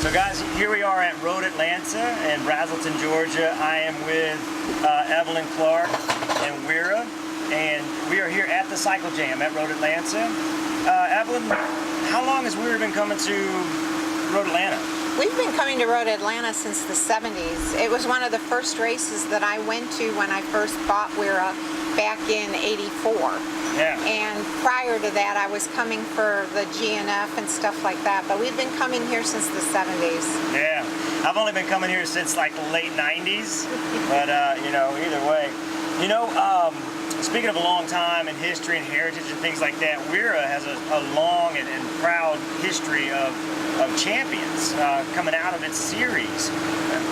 So guys, here we are at Road Atlanta in Braselton, Georgia. I am with Evelyne Clarke and WERA, and we are here at the Cycle Jam at Road Atlanta. Evelyne, how long has WERA been coming to Road Atlanta? We've been coming to Road Atlanta since the 70s. It was one of the first races that I went to when I first bought WERA back in '84. Yeah. And prior to that, I was coming for the GNF and stuff like that. But we've been coming here since the 70s. Yeah. I've only been coming here since like the late 90s. But, you know, either way. You know, speaking of a long time and history and heritage and things like that, WERA has a long and proud history of champions coming out of its series.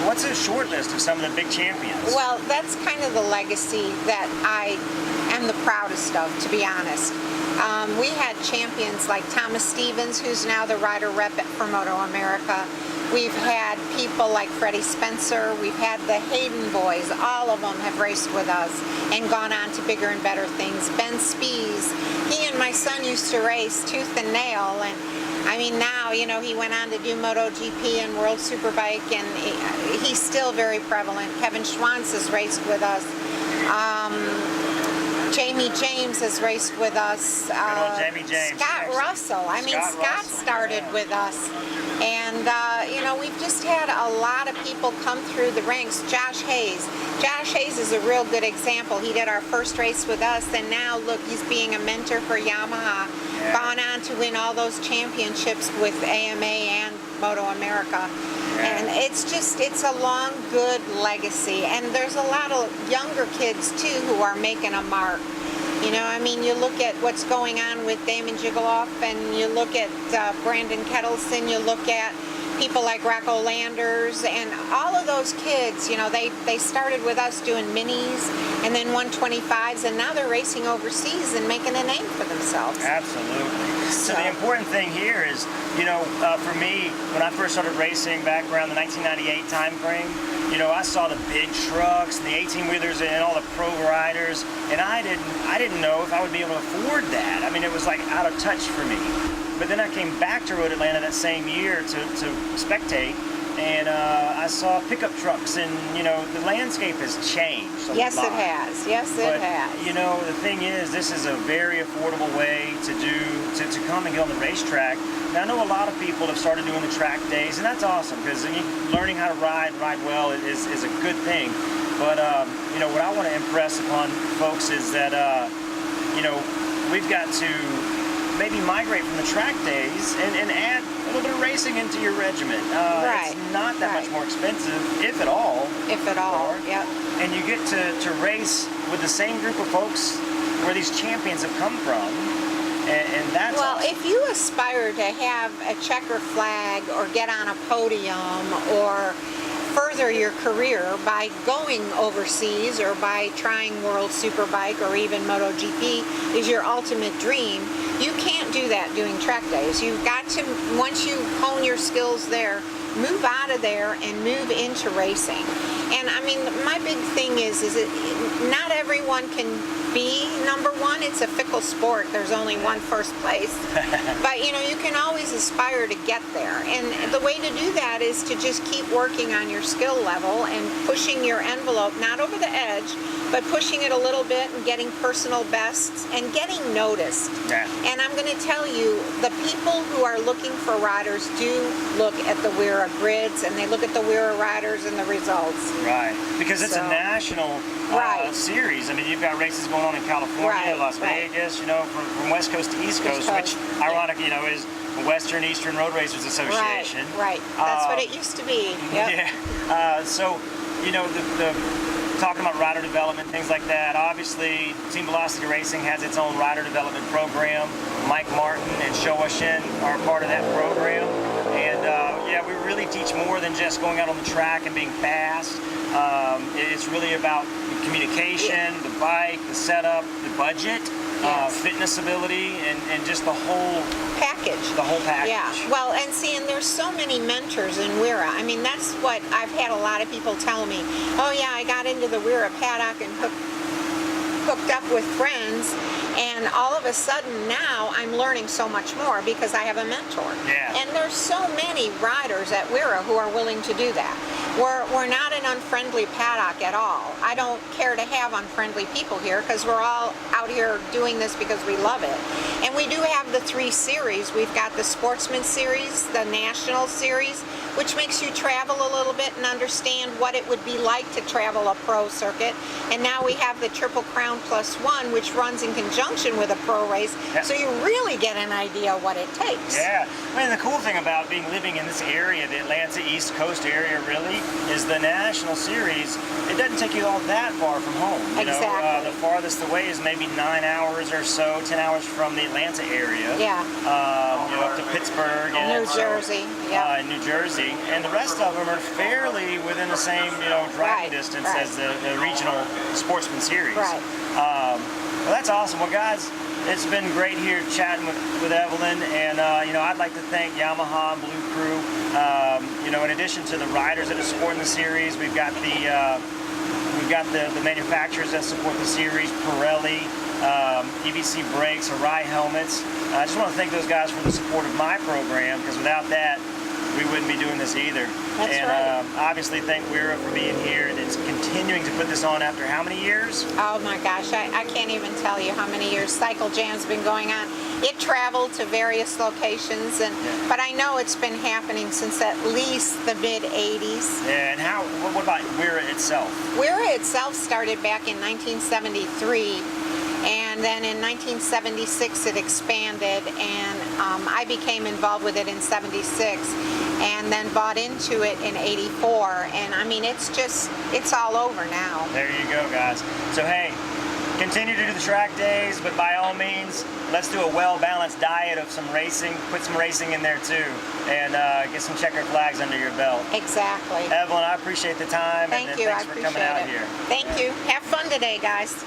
What's a short list of some of the big champions? Well, that's kind of the legacy that I am the proudest of, to be honest. We had champions like Thomas Stevens, who's now the rider rep for Moto America. We've had people like Freddie Spencer. We've had the Hayden boys. All of them have raced with us and gone on to bigger and better things. Ben Spies, he and my son used to race tooth and nail, and I mean, now, you know, he went on to do MotoGP and World Superbike, and he's still very prevalent. Kevin Schwantz has raced with us. Jamie James has raced with us. Jamie James. Scott Russell. I mean, Scott started with us. And, you know, we've just had a lot of people come through the ranks. Josh Hayes. Josh Hayes is a real good example. He did our first race with us, and now, look, he's being a mentor for Yamaha. Yeah. Gone on to win all those championships with AMA and Moto America. Yeah. And it's a long, good legacy. And there's a lot of younger kids, too, who are making a mark. You know, I mean, you look at what's going on with Damon Jiggleoff, and you look at Brandon Kettleson, you look at people like Rocco Landers, and all of those kids, you know, they started with us doing minis and then 125s, and now they're racing overseas and making a name for themselves. Absolutely. So the important thing here is, you know, for me, when I first started racing back around the 1998 time frame, you know, I saw the big trucks and the 18-wheelers and all the pro riders, and I didn't know if I would be able to afford that. I mean, it was like out of touch for me. But then I came back to Road Atlanta that same year to spectate, and I saw pickup trucks, and, you know, the landscape has changed a Yes, lot. it has. Yes, it has. You know, the thing is, this is a very affordable way to come and get on the racetrack. Now, I know a lot of people have started doing the track days, and that's awesome, because learning how to ride well is a good thing. But, you know, what I want to impress upon folks is that, you know, we've got to maybe migrate from the track days and add a little bit of racing into your regimen. Right. It's not that much more expensive, if at all. If at all, yep. And you get to race with the same group of folks where these champions have come from. And that's well, awesome. if you aspire to have a checker flag or get on a podium or further your career by going overseas or by trying World Superbike or even MotoGP is your ultimate dream, you can't do that doing track days. You've got to, once you hone your skills there, move out of there and move into racing. And I mean, my big thing is that not everyone can be number one. It's a fickle sport. There's only one first place. But, you know, you can always aspire to get there. And the way to do that is to just keep working on your skill level and pushing your envelope, not over the edge, but pushing it a little bit and getting personal bests and getting noticed. Yeah. And I'm going to tell you, the people who are looking for riders do look at the WERA grids, and they look at the WERA riders and the results. Right, because it's a national series. I mean, you've got races going on in California, Las Vegas, you know, from West Coast to East Coast, which, ironically, you know, is the Western Eastern Road Racers Association. Right. That's what it used to be. Yep. Yeah. So, you know, the talking about rider development, things like that. Obviously, Team Velocity Racing has its own rider development program. Mike Martin and Showa Shin are a part of that program. And yeah, we really teach more than just going out on the track and being fast. It's really about communication, the bike, the setup, the budget, fitness ability, and just the whole package. The whole package. Yeah. Well, and see, and there's so many mentors in WERA. I mean, that's what I've had a lot of people tell me. Oh yeah, I got into the WERA paddock and hooked hooked up with friends, and all of a sudden now I'm learning so much more because I have a mentor. Yeah. And there's so many riders at WERA who are willing to do that. We're not an unfriendly paddock at all. I don't care to have unfriendly people here because we're all out here doing this because we love it. And we do have the 3 series. We've got the Sportsman Series, the National Series, which makes you travel a little bit and understand what it would be like to travel a pro circuit. And now we have the Triple Crown Plus One, which runs in conjunction with a pro race, so you really get an idea what it takes. Yeah, I mean the cool thing about living in this area, the Atlanta East Coast area really, is the National Series. It doesn't take you all that far from home. You know, the farthest away is maybe 9 hours or so, 10 hours from the Atlanta area. Yeah. You know, up to Pittsburgh and New Jersey. Yeah. In New Jersey, and the rest of them are fairly within the same driving distance as the regional Sportsman Series. Right. Well, that's awesome. Well, guys, it's been great here chatting with Evelyne, and I'd like to thank Yamaha and Blue Crew. In addition to the riders that are supporting the series, we've got the manufacturers that support the series, Pirelli, EBC brakes, Arai helmets. I just want to thank those guys for the support of my program, because without that, we wouldn't be doing this either. That's right. Obviously thank WERA for being here and it's continuing to put this on after how many years? Oh my gosh, I can't even tell you how many years Cycle Jam's been going on. It traveled to various locations, but I know it's been happening since at least the mid-'80s. Yeah, and what about WERA itself? WERA itself started back in 1973. And then in 1976 it expanded, and I became involved with it in '76, and then bought into it in '84. And I mean, it's all over now. There you go, guys. So hey, continue to do the track days, but by all means, let's do a well-balanced diet of some racing. Put some racing in there too, and get some checker flags under your belt. Exactly. Evelyne, I appreciate the time. Thank you. Thanks I for appreciate coming out it. here. Thank you. Have fun today, guys.